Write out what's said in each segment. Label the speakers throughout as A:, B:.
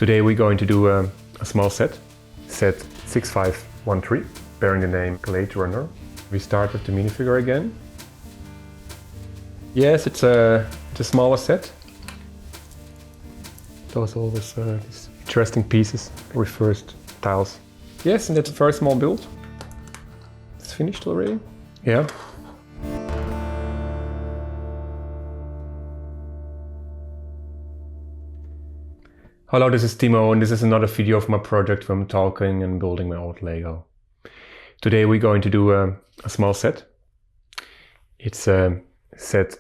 A: Today we're going to do a small set 6513, bearing the name Glade Runner. We start with the minifigure again. Yes, it's a smaller set. Those always these interesting pieces, reversed tiles. Yes, and it's a very small build. It's finished already. Yeah. Hello, this is Timo, and this is another video of my project where I'm talking and building my old Lego. Today we're going to do a small set. It's a set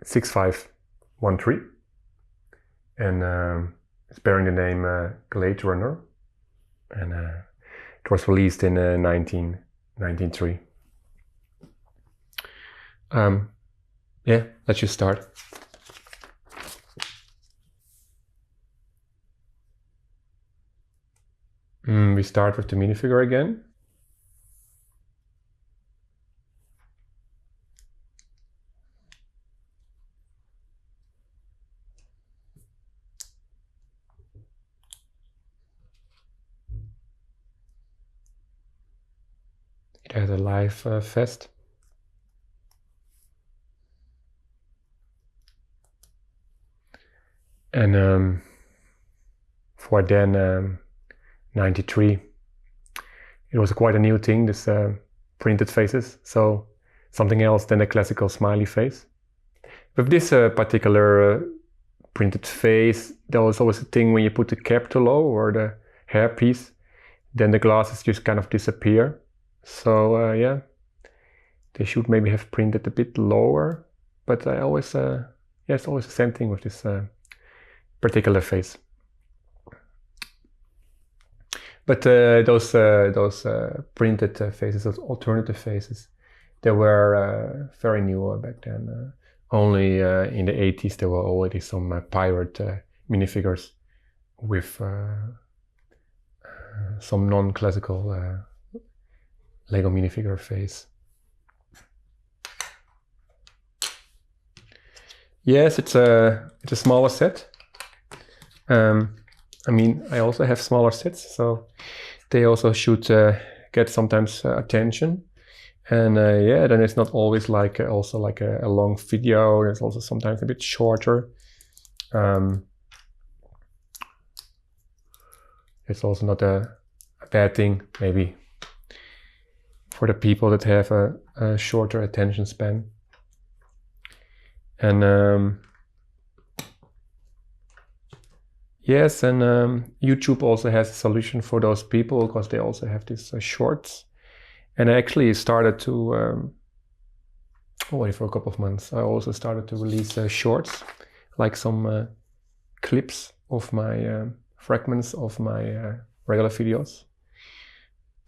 A: 6513, and it's bearing the name Glade Runner, and it was released in 1993. Yeah, let's just start. We start with the minifigure again. It has a live vest. And for then 93, it was quite a new thing, this printed faces, so something else than the classical smiley face. With this particular printed face, there was always a thing when you put the cap too low or the hairpiece, then the glasses just kind of disappear. So yeah, they should maybe have printed a bit lower, but I always, yeah, it's always the same thing with this particular face. But those printed faces, those alternative faces, they were very new back then. Only in the 80s there were already some pirate minifigures with some non-classical Lego minifigure face. Yes, it's a smaller set. I mean, I also have smaller sets, so they also should get sometimes attention. And yeah, then it's not always like also like a long video. It's also sometimes a bit shorter. It's also not a bad thing, maybe, for the people that have a shorter attention span. And yes, and YouTube also has a solution for those people, because they also have these shorts. And I actually started to, already for a couple of months, I also started to release shorts, like some clips of my fragments of my regular videos.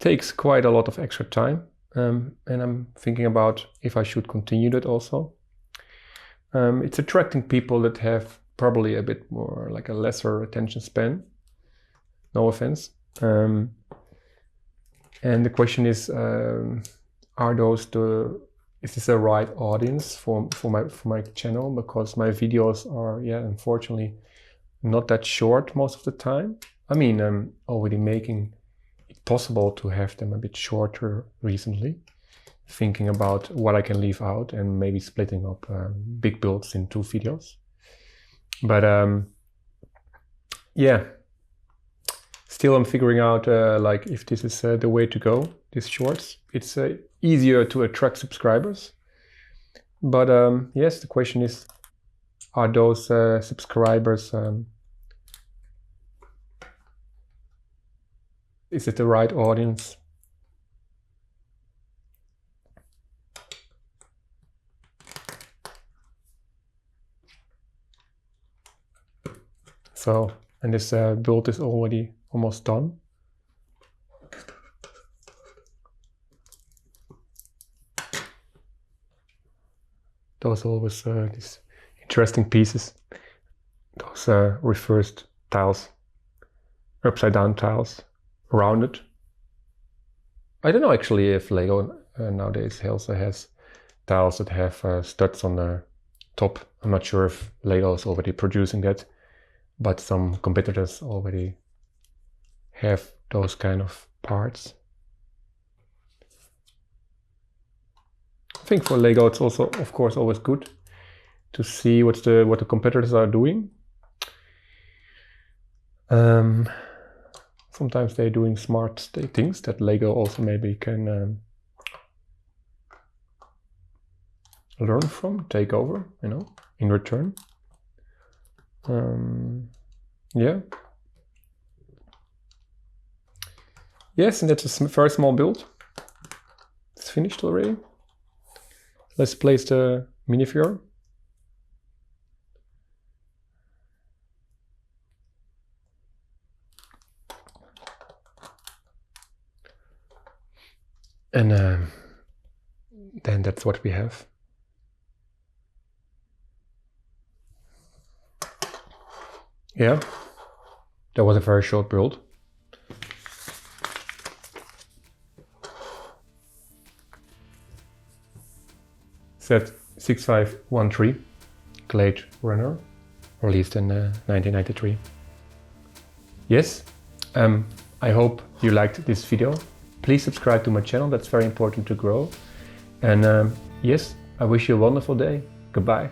A: Takes quite a lot of extra time, and I'm thinking about if I should continue that also. It's attracting people that have probably a bit more like a lesser attention span, no offense. And the question is, is this a right audience for my channel? Because my videos are, yeah, unfortunately not that short most of the time. I mean, I'm already making it possible to have them a bit shorter recently, thinking about what I can leave out and maybe splitting up big builds in 2 videos. But yeah, still I'm figuring out like if this is the way to go, these shorts. It's easier to attract subscribers. But yes, the question is, are those subscribers, is it the right audience? So, and this build is already almost done. Those always these interesting pieces. Those reversed tiles, upside down tiles, rounded. I don't know actually if Lego nowadays also has tiles that have studs on the top. I'm not sure if Lego is already producing that. but some competitors already have those kind of parts. I think for Lego it's also, of course, always good to see what the competitors are doing. Sometimes they're doing smart things that Lego also maybe can learn from, take over, you know, in return. Yeah. Yes, and that's a very small build. It's finished already. Let's place the minifigure. And then that's what we have. Yeah, that was a very short build. Set 6513 Glade Runner, released in 1993. Yes, I hope you liked this video. Please subscribe to my channel, that's very important to grow. And yes, I wish you a wonderful day. Goodbye.